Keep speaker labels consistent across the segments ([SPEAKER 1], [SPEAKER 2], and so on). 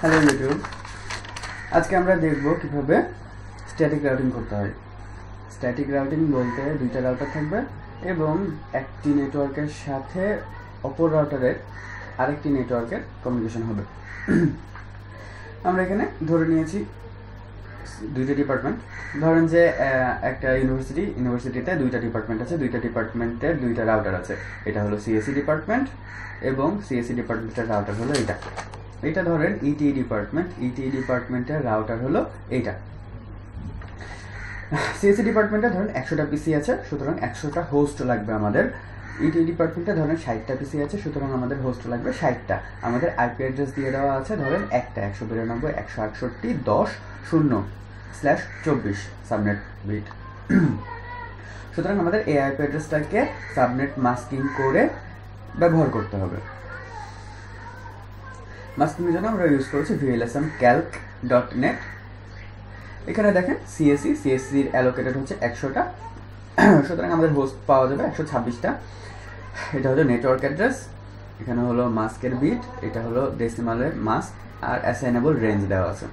[SPEAKER 1] Hello YouTube, আজকে আমরা দেখব কিভাবে স্ট্যাটিক রাউটিং করতে হয়। স্ট্যাটিক রাউটিং বলতে দুইটা রাউটার থাকবে এবং একটি নেটওয়ার্কের সাথে অপর রাউটারের আরেকটি নেটওয়ার্কের কমিউনিকেশন হবে। আমরা এখানে ধরে নিয়েছি দুইটা ডিপার্টমেন্ট। ধরেন যে একটা ইউনিভার্সিটিতে দুইটা ডিপার্টমেন্ট আছে, দুইটা ডিপার্টমেন্টের দুইটা রাউটার আছে। এটা হলো সিএসসি ডিপার্টমেন্ট এবং সিএসসি ডিপার্টমেন্টের রাউটার হলো এটা ধরেন ইটি ডিপার্টমেন্টের রাউটার হলো এইটা। সিএসসি ডিপার্টমেন্টে ধরেন 100টা পিসি আছে, সুতরাং 100টা হোস্ট লাগবে আমাদের। ইটি ডিপার্টমেন্টে ধরেন 60টা পিসি আছে, সুতরাং আমাদের হোস্ট লাগবে 60টা। আমাদের আইপি অ্যাড্রেস দিয়ে দেওয়া আছে ধরেন একটা 192.168.10/24 সাবনেট বিট। সুতরাং আমাদের এই আইপি অ্যাড্রেসটাকে সাবনেট মাস্কিং করে ব্যবহার করতে হবে। মাস্কিংয়ের জন্য আমরা ইউজ করেছি vlsmcalc.net। এখানে দেখেন সিএসসির অ্যালোকেটেড হচ্ছে 100টা, সুতরাং আমাদের হোস্ট পাওয়া যাবে 126টা। এটা হলো নেটওয়ার্ক অ্যাড্রেস, এখানে হলো মাস্কের বিট, এটা হলো ডেসিমালের মাস্ক আর অ্যাসাইনেবল রেঞ্জ দেওয়া আছে,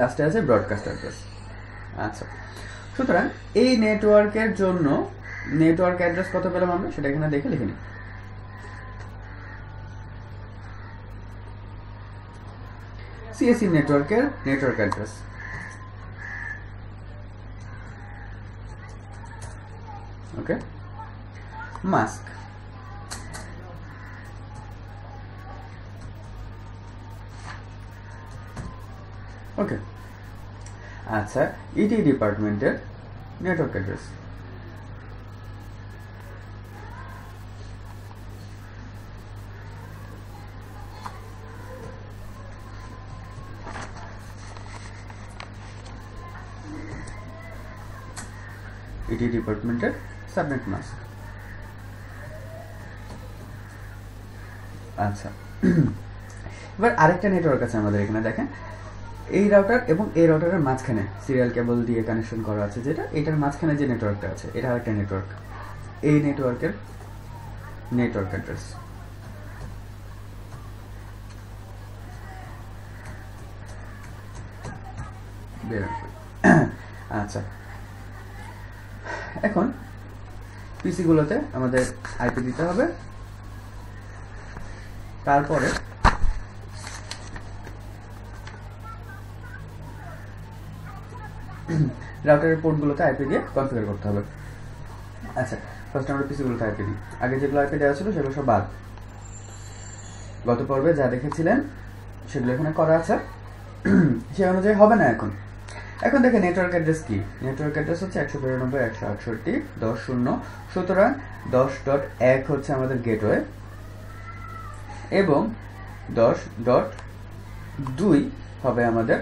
[SPEAKER 1] লাস্টে আছে ব্রডকাস্ট অ্যাড্রেস। আচ্ছা, সুতরাং এই নেটওয়ার্কের জন্য নেটওয়ার্ক অ্যাড্রেস কত পেলাম আমরা সেটা এখানে দেখে লিখে নিই। সিএসসি নেটওয়ার্কের নেটওয়ার্ক অ্যাড্রেস ওকে, মাস্ক ওকে। আচ্ছা, ইটি ডিপার্টমেন্টের নেটওয়ার্ক অ্যাড্রেস ইটি ডিপার্টমেন্টের সাবনেট মাস্ক। আচ্ছা, এবার আরেকটা নেটওয়ার্ক আছে আমাদের এখানে। দেখেন এই রাউটার এবং এই রাউটারের মাঝখানে সিরিয়াল কেবল দিয়ে কানেকশন করা আছে, যেটা এটার মাঝখানে যে নেটওয়ার্কটা আছে এটা আরেকটা নেটওয়ার্ক। এই নেটওয়ার্কের নেটওয়ার্ক অ্যাড্রেস আচ্ছা, এখন পিসি গুলোতে আমাদের আইপি দিতে হবে, তারপরে রাউটারের পোর্টগুলোতে আইপি দিয়ে কনফিগার করতে হবে। আচ্ছা, ফার্স্ট আমরা পিসি গুলোতে আইপি দিই। আগে যেগুলো আইপি দেওয়া ছিল সেগুলো সব বাদ, গত পর্বে যা দেখেছিলেন সেগুলো এখানে করা আছে, সে অনুযায়ী হবে না। এখন দেখেন নেটওয়ার্ক অ্যাড্রেস কি। নেটওয়ার্ক অ্যাড্রেস হচ্ছে 192.168.10.0, সুতরাং 10.1 হচ্ছে আমাদের গেটওয়ে এবং 10.2 হবে আমাদের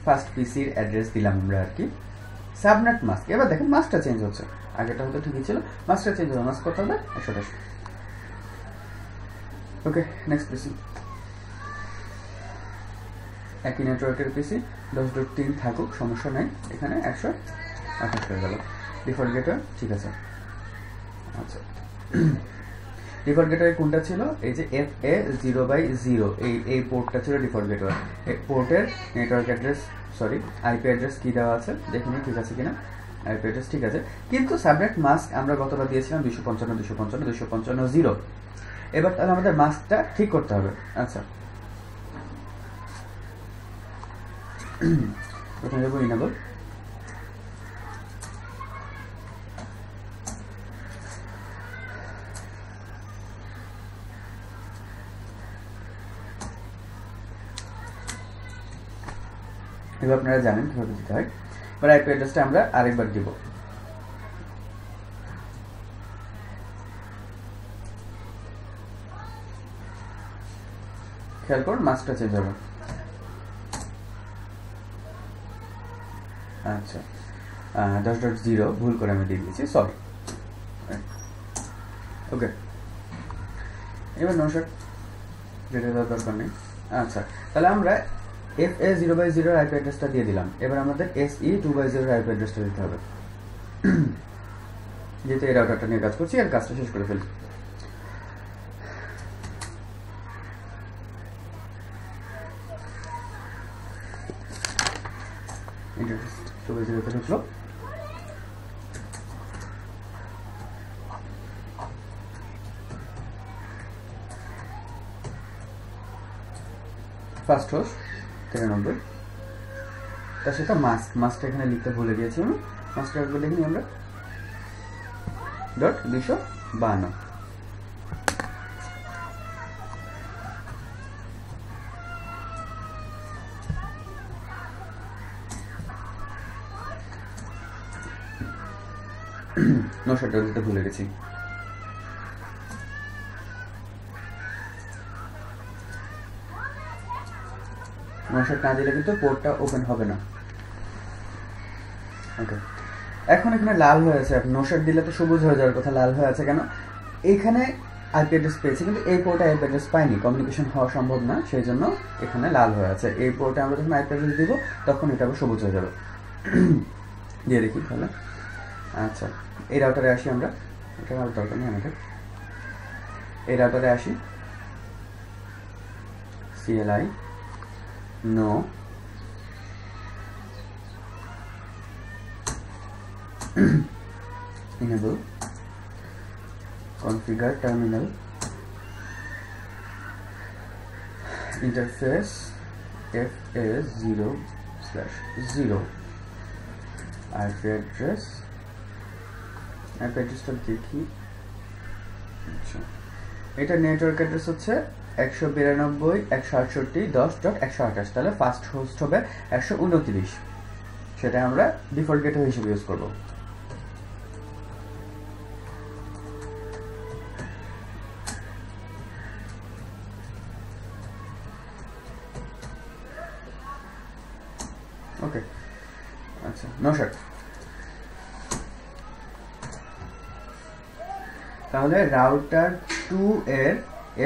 [SPEAKER 1] ফার্স্ট পিসির অ্যাড্রেস দিলাম আমরা আর কি। সাবনেট মাস্ক, এবার দেখেন মাস্কটা চেঞ্জ হচ্ছে, আগেটা হয়তো ঠিকই ছিল, মাস্কটা চেঞ্জ হবে। মাস্ক কত হবে 100টা। ওকে, নেক্সট পিসি একই নেটওয়ার্কের পিসি 10.3 থাকুক, সমস্যা নাই, এখানে 128 হয়ে গেল। ডিফল্ট গেটওয়ে ঠিক আছে। আচ্ছা, ডিফল্ট গেটওয়ে কোনটা ছিল? এই যে FA0/0 এই পোর্টটা ছিল ডিফল্ট গেটওয়ে। এই পোর্টের নেটওয়ার্ক অ্যাড্রেস আইপি অ্যাড্রেস কি দেওয়া আছে দেখে নিই ঠিক আছে কিনা। আইপি অ্যাড্রেস ঠিক আছে, কিন্তু সাবনেট মাস্ক আমরা গতবার দিয়েছিলাম 255.255.255.0। এবার তাহলে আমাদের মাস্কটা ঠিক করতে হবে। আচ্ছা, প্রথমে যাবো ইনেবল। এবার আপনারা জানেন কিভাবে দিতে হয়। এবার আইপি অ্যাড্রেসটা আমরা আরেকবার দিব। খেয়াল করুন মাস্কটা চেঞ্জ হবে। আচ্ছা, 10.0 ভুল করে আমি দিয়ে দিয়েছি, সরি। ওকে, এবার নশট যেটা দেওয়ার দরকার নেই। আচ্ছা, তাহলে আমরা FA0/0 আইপি অ্যাড্রেসটা দিয়ে দিলাম। এবার আমাদের SE2/0 আইপি অ্যাড্রেসটা দিতে হবে। যেহেতু এই রাউটারটা নিয়ে কাজ করছি, আর কাজটা শেষ করে ফেলি। ইন্টারফেস 2x0 তে ঢুকলো। ফার্স্ট হোস্ট 93, তার সাথে মাস্কটা এখানে লিখতে ভুলে গিয়েছি আমি। মাস্কটা একবার দেখে নিই আমরা, .252। নশাটা দিতে ভুলে গেছি। নশাট না দিলে কিন্তু পোর্টটা ওপেন হবে না। ওকে, এখন এখানে লাল হয়েছে, নশাট দিলে তো সবুজ হয়ে যাওয়ার কথা, লাল হয়ে আছে কেন? এইখানে আইপি অ্যাড্রেস পেয়েছে কিন্তু এই পোর্টে আইপি অ্যাড্রেস পাইনি, কমিউনিকেশন হওয়া সম্ভব না, সেই জন্য এখানে লাল হয়ে আছে। এই পোর্টে আমরা যখন আইপি অ্যাড্রেস দিব তখন এটা আবার সবুজ হয়ে যাবে। দিয়ে দেখি তাহলে। আচ্ছা, এই রাউটারে আসি আমরা, এটা আর দরকার নেই আমাদের। এই রাউটারে আসি, CLI no enable configure terminal interface FA0/0 IP address দেখি। আচ্ছা, এটা নেটওয়ার্ক অ্যাড্রেস হচ্ছে 192.168.10.128, তাহলে ফার্স্ট হোস্ট হবে 129, সেটা আমরা ডিফল্ট গেটওয়ে হিসেবে ইউজ করব। ওকে, আচ্ছা, নশাট। তাহলে রাউটার 2 এর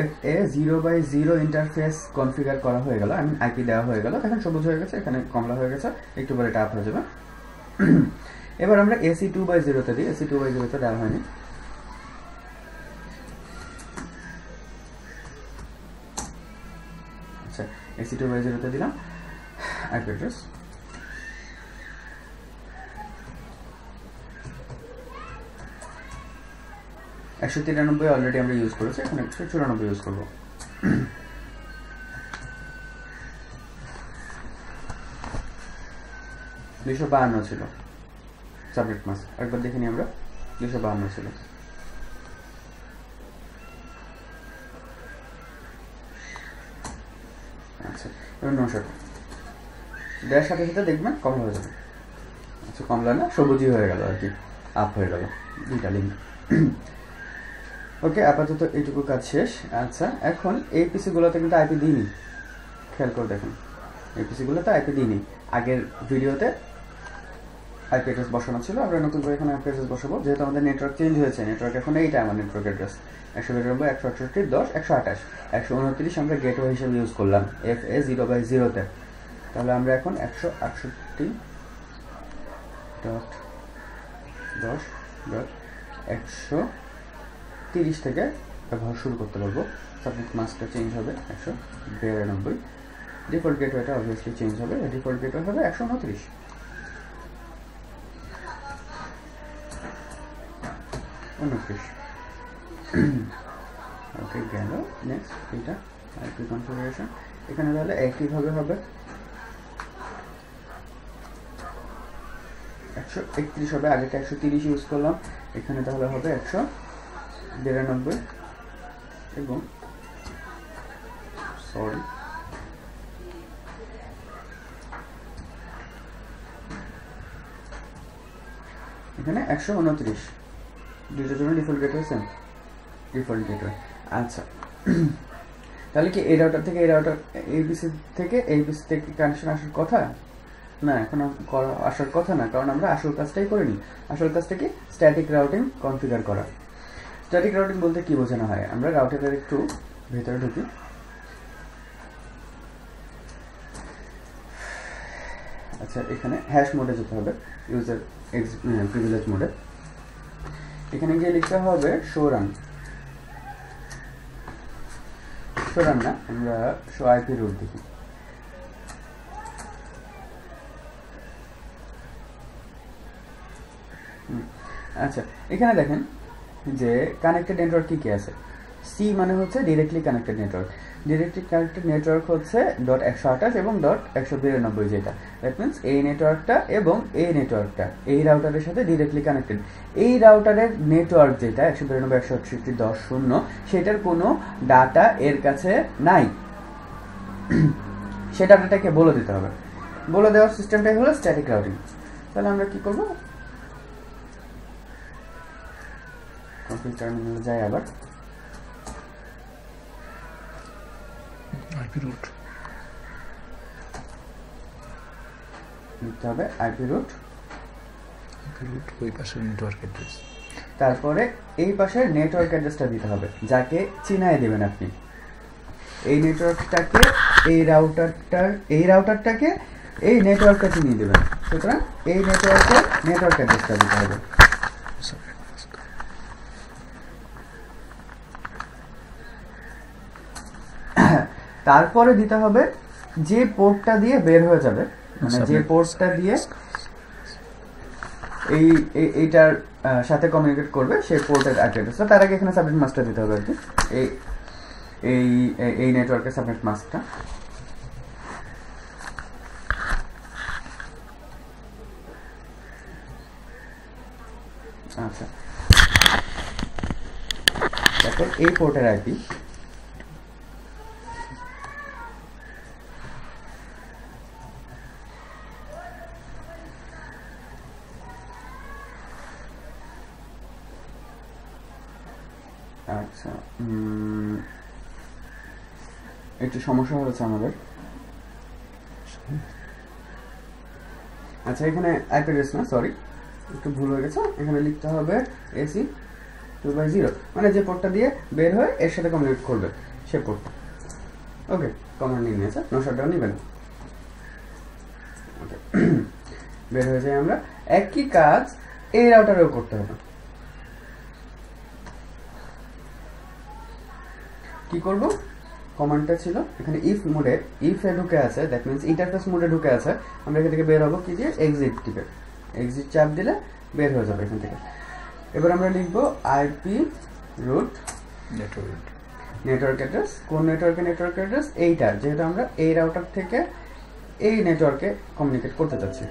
[SPEAKER 1] FA0/0 ইন্টারফেস কনফিগার করা হয়ে গেল, আমি আইপি দেওয়া হয়ে গেল, এখন সবুজ হয়ে গেছে, এখানে কমলা হয়ে গেছে, একটু পরে এটা আপ হয়ে যাবে। এবার আমরা AC2/0 তে দিই, AC2/0 তে দেওয়া হয়নি। আচ্ছা, AC2/0 তে দিলাম আইপি অ্যাড্রেস। (193) অলরেডি আমরা ইউজ করেছি, এখন 194 ইউজ করব। (252) ছিল সাবনেট মাস্ক, একবার দেখে নিই আমরা। 252 ছিল। আচ্ছা, এবার 900 দেওয়ার সাথে সাথে দেখবেন কমলা হয়ে যাবে। আচ্ছা, কমলা না, সবুজই হয়ে গেল আর কি, আপ হয়ে গেল দুইটা লিঙ্ক। ওকে, আপাতত এইটুকু কাজ শেষ। আচ্ছা, এখন এই পিসিগুলোতে কিন্তু আইপি দিইনি, খেয়াল করে দেখুন, এই পিসিগুলোতে আইপি দিইনি। আগের ভিডিওতে আইপি অ্যাড্রেস বসানো ছিল, আমরা নতুন করে এখানে আইপি অ্যাড্রেস বসাবো, যেহেতু আমাদের নেটওয়ার্ক চেঞ্জ হয়েছে। নেটওয়ার্ক এখন এইটা আমার নেটওয়ার্ক অ্যাড্রেস 192.168.10.128, 129 আমরা গেটওয়ে হিসেবে ইউজ করলাম FA0/0 তে। তাহলে আমরা এখন 168.10.130 থেকে ব্যবহার শুরু করতে পারবো। সাবনেট মাস্কটা চেঞ্জ হবে 192, ডিফল্ট গেটওয়েটা অবভিয়াসলি চেঞ্জ হবে, ডিফল্ট গেটওয়ে হবে 129। ওকে, গেল। নেক্সট এটা আইপি কনফিগারেশন, এখানে তাহলে একইভাবে হবে 131 হবে, আগেটা 130 ইউজ করলাম, এখানে তাহলে হবে 192 এবং সরি এখানে 129, দুইটার জন্য default gateway same, default gateway. আচ্ছা, তাহলে কি এই রাউটার থেকে এই রাউটার, এই পিসি থেকে এই পিসি থেকে কানেকশন আসার কথা না? এখন আসার কথা না, কারণ আমরা আসল কাজটাই করিনি। আসল কাজটা কি? স্ট্যাটিক রাউটিং কনফিগার করা। স্ট্যাটিক রাউটিং বলতে কি বোঝানো হয়? আমরা রাউটারের একটু ভেতরে ঢুকি। আচ্ছা, এখানে হ্যাশ মোডে যেতে হবে, ইউজার প্রিভিলেজ মোডে। এখানে গিয়ে লিখতে হবে শো রান না, আমরা শো আইপি রুট দেখি। আচ্ছা, এখানে দেখেন যে কানেক্টেড নেটওয়ার্ক কি কি আছে। সি মানে হচ্ছে directly connected network. Directly connected network হচ্ছে .128 এবং .192 যেটা। দ্যাট মিনস এই নেটওয়ার্কটা এবং এই নেটওয়ার্কটা এই রাউটারের সাথে ডিরেক্টলি কানেক্টেড। এই রাউটারের নেটওয়ার্ক যেটা 192.168.0 সেটার কোনো ডাটা এর কাছে নাই, সে ডাটাটাকে বলে দিতে হবে। বলে দেওয়ার সিস্টেমটাই হলো স্ট্যাটিক রাউটিং। তাহলে আমরা কি করব, কম্পিউটার টার্মিনালে যাই, আবার
[SPEAKER 2] আইপি রুট
[SPEAKER 1] লিখতে হবে আইপি রুট,
[SPEAKER 2] ওই পাশের নেটওয়ার্ক অ্যাড্রেস,
[SPEAKER 1] তারপরে এই পাশের নেটওয়ার্ক অ্যাড্রেসটা দিতে হবে, যাকে চিনায় দেবেন আপনি। এই নেটওয়ার্কটাকে এই রাউটারটাকে এই নেটওয়ার্কটা চিনিয়ে দেবেন। সুতরাং এই নেটওয়ার্কের নেটওয়ার্ক অ্যাড্রেসটা দিতে হবে। তারপরে দিতে হবে যে পোর্টটা দিয়ে বের হয়ে যাবে, মানে যে পোর্টটা দিয়ে এইটার সাথে কমিউনিকেট করবে সেই পোর্টের অ্যাড্রেস। তার আগে এখানে সাবনেট মাস্কটা দিতে হবে আর কি, এই নেটওয়ার্কের সাবনেট মাস্কটা। আচ্ছা, তারপর এই পোর্টের আইপি, আচ্ছা একটু সমস্যা হয়েছে আমাদের। আচ্ছা, এখানে আইপি অ্যাড্রেস না, সরি একটু ভুল হয়ে গেছে, এখানে লিখতে হবে AC 2/0, মানে যে পোর্টটা দিয়ে বের হয়ে এর সাথে কমিউনিকেট করবে সে পোর্টটা। ওকে, কমান্ড নিয়ে নিয়েছে, নো শাটডাউন নেবেন। ওকে, বের হয়ে যাই আমরা। একই কাজ এই রাউটারেও করতে হবে। কি করব, কমান্ডটা ছিল এখানে ইফ মোডে, ইফে ঢুকে আছে, দ্যাট মিন্স ইন্টারফেস মোডে ঢুকে আছে। আমরা এখান থেকে বের হবো কি দিয়ে, এক্সিট টিপে, এক্সিট চাপ দিলে বের হয়ে যাবে এখান থেকে। এবার আমরা লিখবো আইপি রুট নেটওয়ার্ক অ্যাড্রেস। কোন নেটওয়ার্ক অ্যাড্রেস, এইটা, যেহেতু আমরা এই রাউটার থেকে এই নেটওয়ার্কে কমিউনিকেট করতে চাচ্ছি।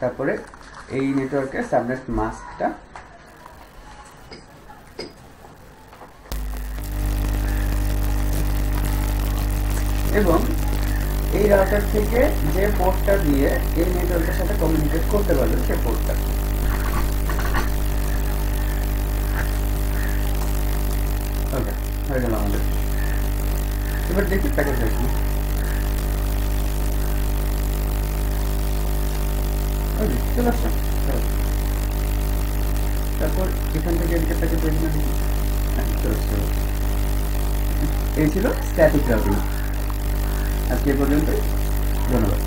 [SPEAKER 1] তারপরে এই নেটওয়ার্কের সাবনেট মাস্কটা, এবং এই রাউটার থেকে যে পোর্টটা দিয়ে এই নেটওয়ার্কের সাথে কমিউনিকেট করতে পারবে সে পোর্টটা। ওকে, হয়ে গেল আমাদের। এবার দেখি প্যাকেজ দেখি। চলে আসছে। তারপর এখান থেকে এদিকে প্যাকেজ দেখি, এই ছিল স্ট্যাটিক রাউটিং। আজকে পর্যন্ত, ধন্যবাদ।